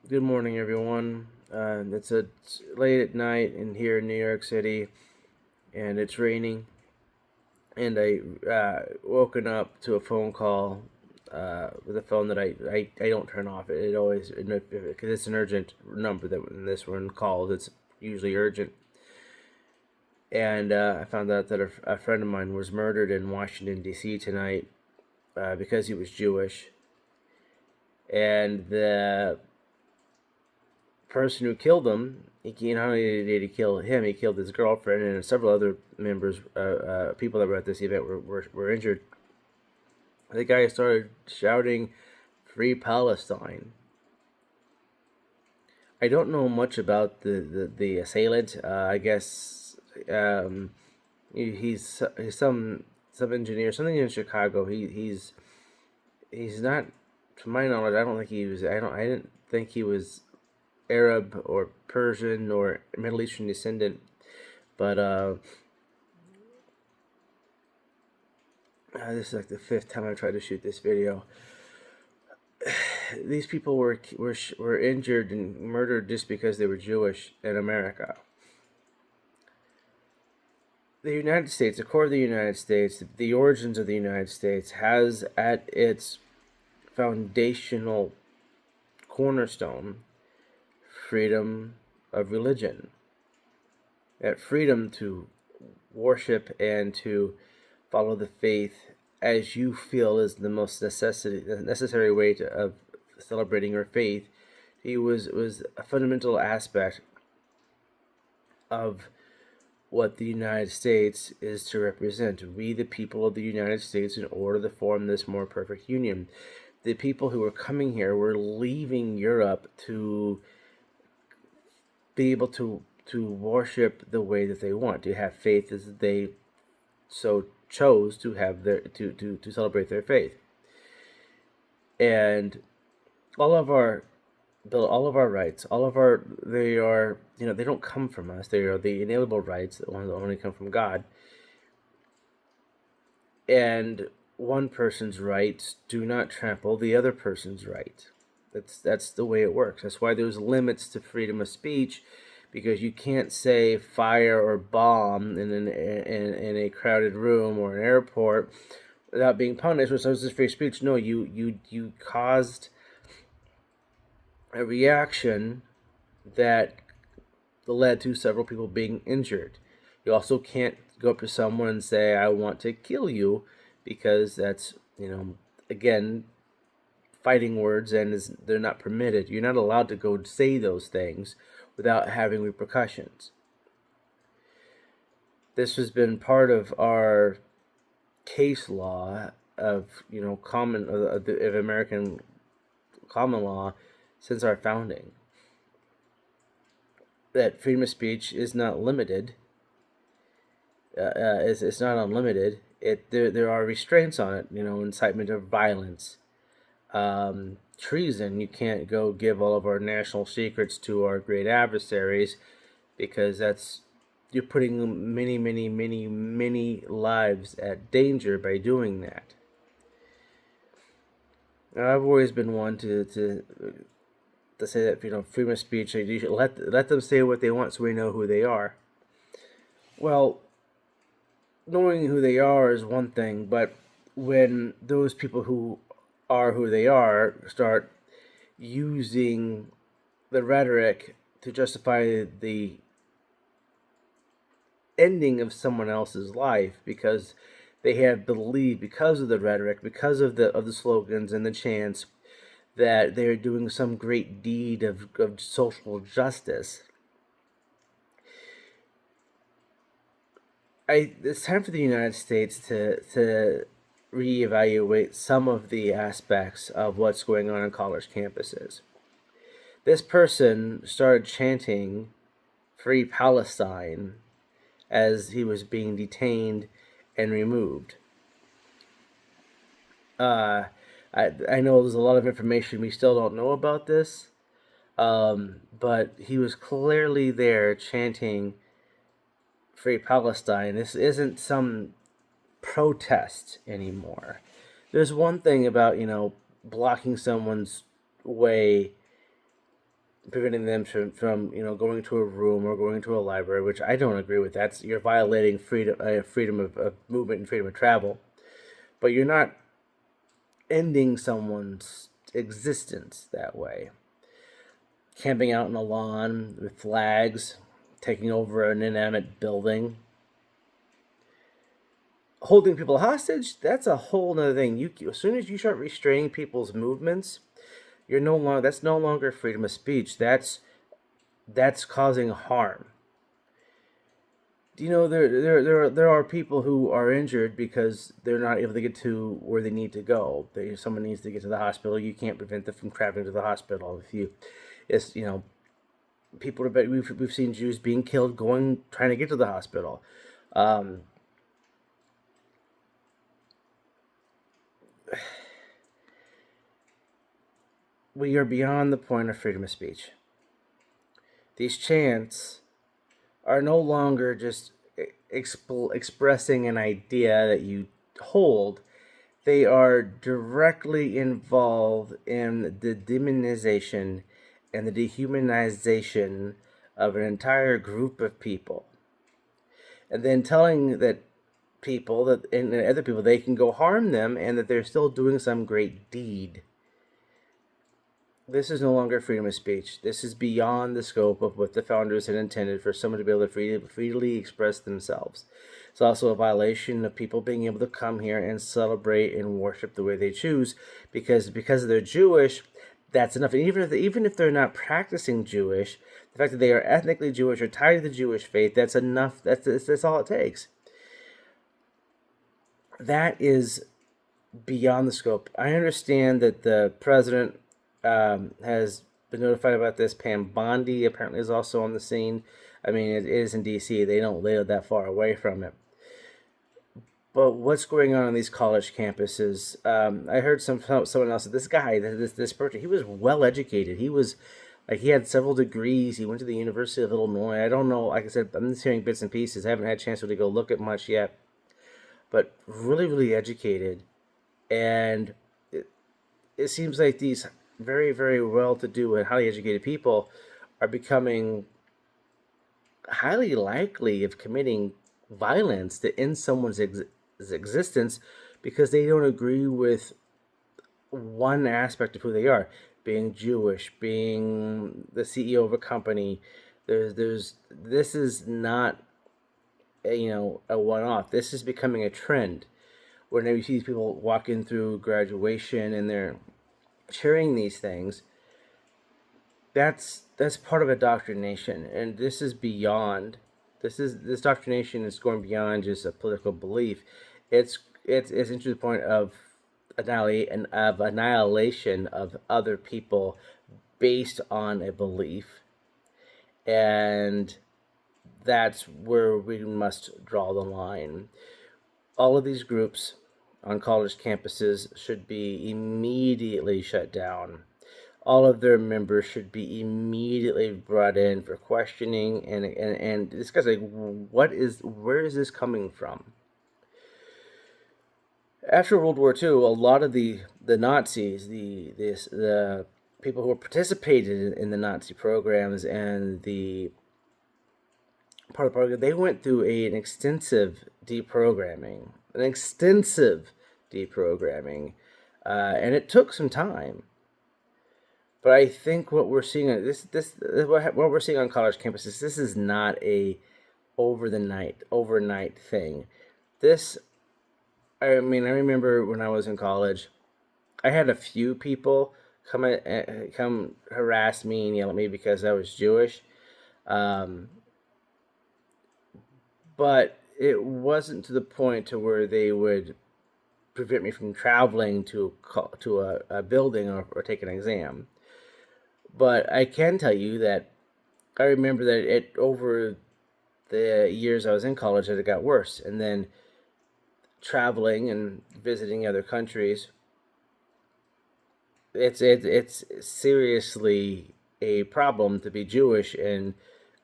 Good morning, everyone. It's late at night in here in New York City, and it's raining. And I woken up to a phone call with a phone that I don't turn off. It always because it's an urgent number that when this one calls, it's usually urgent. And I found out that a friend of mine was murdered in Washington D.C. tonight because he was Jewish, and the person who killed him, not only did he kill him, he killed his girlfriend and several other members, people that were at this event were injured. The guy started shouting, "Free Palestine." I don't know much about the assailant. I guess he's some engineer, something in Chicago. He's not, to my knowledge. I don't think he was. I didn't think he was Arab or Persian or Middle Eastern descendant. But this is like the fifth time I tried to shoot this video. These people were injured and murdered just because they were Jewish in America. The United States, the core of the United States, the origins of the United States, has at its foundational cornerstone freedom of religion. That freedom to worship and to follow the faith as you feel is the necessary way of celebrating your faith. He was a fundamental aspect of what the United States is to represent. We, the people of the United States, in order to form this more perfect union. The people who were coming here were leaving Europe to be able to worship the way that they want, to have faith as they so chose to have to celebrate their faith. And all of our all of our rights, all of our they are they don't come from us. They are the inalienable rights, the ones that only come from God. And one person's rights do not trample the other person's right. That's the way it works. That's why there's limits to freedom of speech, because you can't say fire or bomb in a crowded room or an airport without being punished, which is free speech. No, you caused a reaction that led to several people being injured. You also can't go up to someone and say, "I want to kill you," because that's, again, fighting words, and they're not permitted. You're not allowed to go say those things without having repercussions. This has been part of our case law of common of American common law since our founding. That freedom of speech is not limited. It's not unlimited. There are restraints on it. Incitement of violence, treason. You can't go give all of our national secrets to our great adversaries, because you're putting many, many, many, many lives at danger by doing that. Now, I've always been one to say that freedom of speech. You should let them say what they want, so we know who they are. Well, knowing who they are is one thing, but when those people who are who they are start using the rhetoric to justify the ending of someone else's life because they have believed, because of the rhetoric, because of the slogans and the chants, that they're doing some great deed of social justice. It's time for the United States to reevaluate some of the aspects of what's going on college campuses. This person started chanting "Free Palestine" as he was being detained and removed. I know there's a lot of information we still don't know about this, but he was clearly there chanting "Free Palestine." This isn't some protest anymore. There's one thing about blocking someone's way preventing them from going to a room or going to a library, which I don't agree with. That's you're violating freedom of movement and freedom of travel, but you're not ending someone's existence that way. Camping out in a lawn with flags, taking over an inanimate building, holding people hostage, that's a whole nother thing. As soon as you start restraining people's movements, that's no longer freedom of speech. That's causing harm. There are people who are injured because they're not able to get to where they need to go. Someone needs to get to the hospital. You can't prevent them from traveling to the hospital. It's people we've seen Jews being killed trying to get to the hospital. Um, we are beyond the point of freedom of speech. These chants are no longer just expressing an idea that you hold. They are directly involved in the demonization and the dehumanization of an entire group of people. And then telling that people that and other people they can go harm them and that they're still doing some great deed. This is no longer freedom of speech. This is beyond the scope of what the founders had intended for someone to be able to freely express themselves. It's also a violation of people being able to come here and celebrate and worship the way they choose, because they're Jewish, that's enough. And even if they're not practicing Jewish, the fact that they are ethnically Jewish or tied to the Jewish faith, that's enough. That's all it takes. That is beyond the scope. I understand that the president has been notified about this. Pam Bondi apparently is also on the scene. I mean, it is in D.C. They don't live that far away from it. But what's going on these college campuses? I heard someone else. This guy, this person, he was well educated. He had several degrees. He went to the University of Illinois. I don't know. Like I said, I'm just hearing bits and pieces. I haven't had a chance to go look at much yet. But really, really educated, and it seems like these very, very well-to-do and highly educated people are becoming highly likely of committing violence to end someone's existence because they don't agree with one aspect of who they are, being Jewish, being the CEO of a company. This is not a one-off. This is becoming a trend. Whenever you see these people walking through graduation and they're sharing these things, that's part of indoctrination, and this is beyond. This doctrination is going beyond just a political belief. It's into the point of annihilation of other people based on a belief, and that's where we must draw the line. All of these groups on college campuses should be immediately shut down. All of their members should be immediately brought in for questioning and discussing where is this coming from? After World War II, a lot of the Nazis, the people who participated in the Nazi programs and the part of the program, they went through an extensive deprogramming, and it took some time. But I think what we're seeing what we're seeing on college campuses, this is not a overnight thing. This, I mean, I remember when I was in college, I had a few people come harass me and yell at me because I was Jewish. Um, but it wasn't to the point to where they would prevent me from traveling to a building or take an exam. But I can tell you that I remember that over the years I was in college that it got worse, and then traveling and visiting other countries, it's seriously a problem to be Jewish in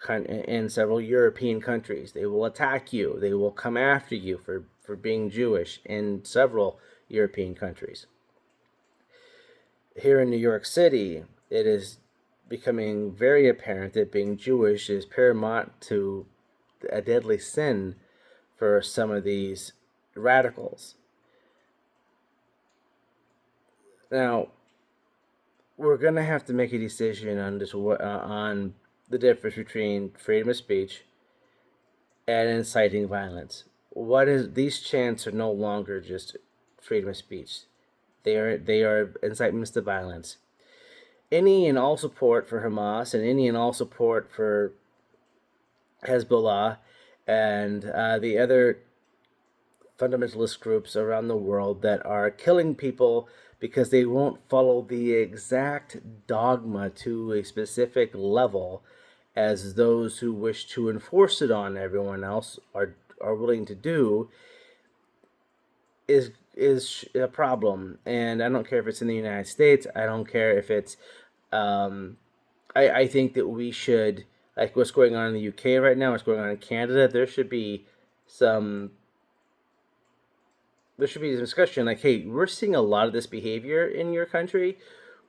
several European countries. They will attack you. They will come after you for being Jewish in several European countries. Here in New York City, it is becoming very apparent that being Jewish is paramount to a deadly sin for some of these radicals. Now, we're gonna have to make a decision on this on the difference between freedom of speech and inciting violence. What is these chants are no longer just freedom of speech; they are incitements to violence. Any and all support for Hamas and any and all support for Hezbollah and the other fundamentalist groups around the world that are killing people because they won't follow the exact dogma to a specific level as those who wish to enforce it on everyone else are willing to do is a problem. And I don't care if it's in the United States. I don't care if it's um, I think that we should, like what's going on in the UK right now, what's going on in Canada, some there should be a discussion like, hey, we're seeing a lot of this behavior in your country.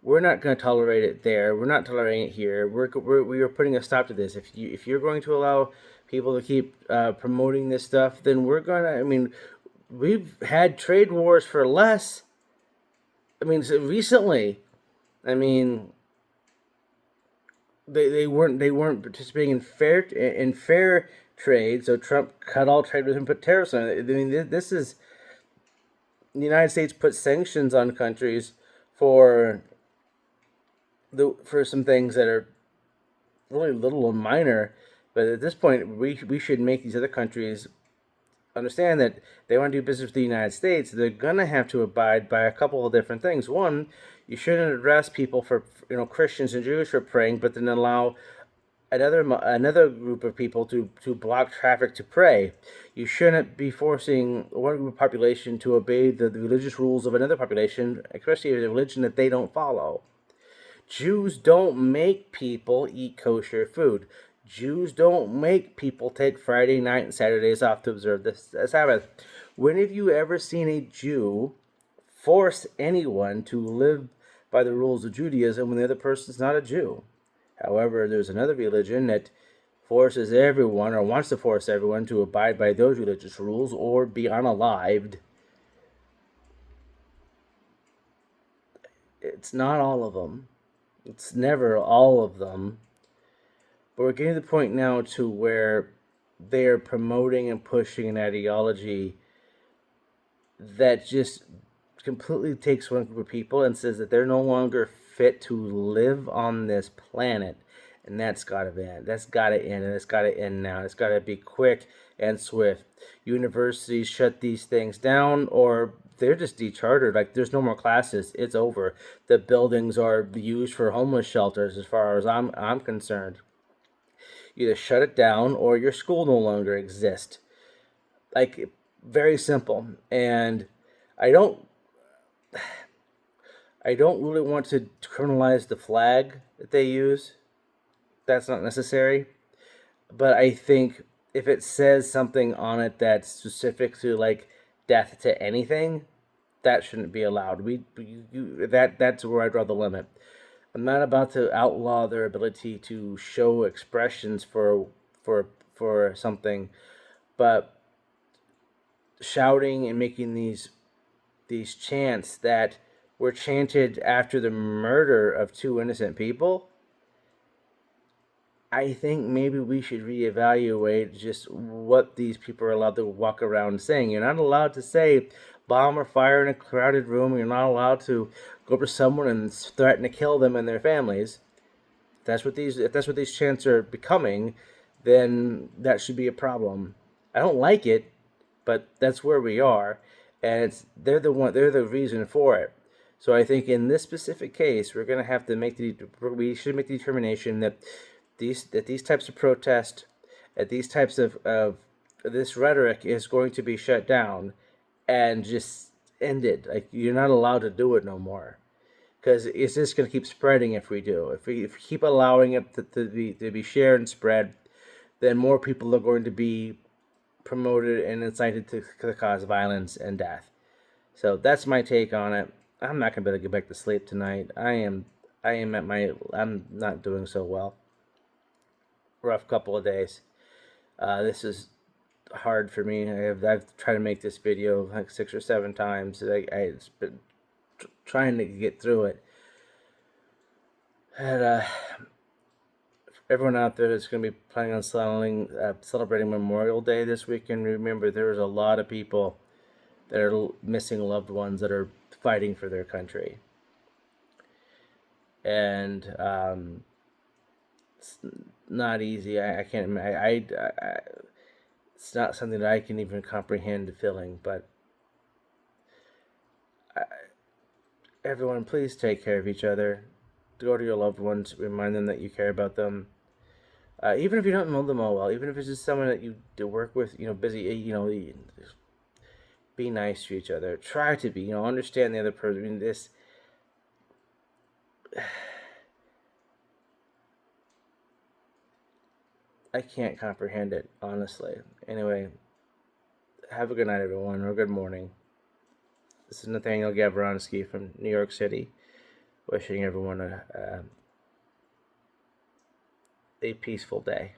We're not going to tolerate it there. We're not tolerating it here. We are putting a stop to this. If you're going to allow people to keep promoting this stuff, then we're gonna. I mean, we've had trade wars for less. I mean, so recently, I mean, they weren't participating in fair trade. So Trump cut all trade with him, put tariffs on it. I mean, this is the United States put sanctions on countries for for some things that are really little and minor. But at this point, we should make these other countries understand that they want to do business with the United States. They're gonna have to abide by a couple of different things. One, you shouldn't arrest people for Christians and Jews for praying, but then allow another group of people to block traffic to pray. You shouldn't be forcing one group of population to obey the religious rules of another population, especially a religion that they don't follow. Jews don't make people eat kosher food. Jews don't make people take Friday night and Saturdays off to observe the Sabbath. When have you ever seen a Jew force anyone to live by the rules of Judaism when the other person's not a Jew? However, there's another religion that forces everyone or wants to force everyone to abide by those religious rules or be unalived. It's not all of them. It's never all of them. But we're getting to the point now to where they are promoting and pushing an ideology that just completely takes one group of people and says that they're no longer fit to live on this planet. And that's got to end. That's got to end, and it's got to end now. It's got to be quick and swift. Universities shut these things down, or they're just dechartered. Like there's no more classes. It's over. The buildings are used for homeless shelters, as far as I'm concerned. Either shut it down, or your school no longer exists. Like very simple. And I don't I don't really want to criminalize the flag that they use. That's not necessary. But I think if it says something on it that's specific to like death to anything, that shouldn't be allowed. That's where I draw the limit. I'm not about to outlaw their ability to show expressions for something, but shouting and making these chants that were chanted after the murder of two innocent people, I think maybe we should reevaluate just what these people are allowed to walk around saying. You're not allowed to say bomb or fire in a crowded room. You're not allowed to go up to someone and threaten to kill them and their families. If that's what these chants are becoming, then that should be a problem. I don't like it, but that's where we are, and they're the reason for it. So I think in this specific case, we're going to have to we should make the determination that these types of protest, that these types of this rhetoric is going to be shut down, and just ended. Like you're not allowed to do it no more, because it's just going to keep spreading if we do. If we keep allowing it to be shared and spread, then more people are going to be promoted and incited to cause violence and death. So that's my take on it. I'm not going to be able to get back to sleep tonight. I'm not doing so well. Rough couple of days. This is hard for me. I've tried to make this video like 6 or 7 times. It's been trying to get through it. And everyone out there that's going to be planning on celebrating Memorial Day this weekend, remember there's a lot of people that are missing loved ones that are fighting for their country. And it's not easy. I can't. It's not something that I can even comprehend the feeling. But everyone, please take care of each other. Go to your loved ones. Remind them that you care about them. Even if you don't know them all well, even if it's just someone that you do work with, busy, be nice to each other. Try to be, understand the other person. I mean, this. I can't comprehend it, honestly. Anyway, have a good night, everyone, or good morning. This is Nathaniel Gavronsky from New York City, wishing everyone a peaceful day.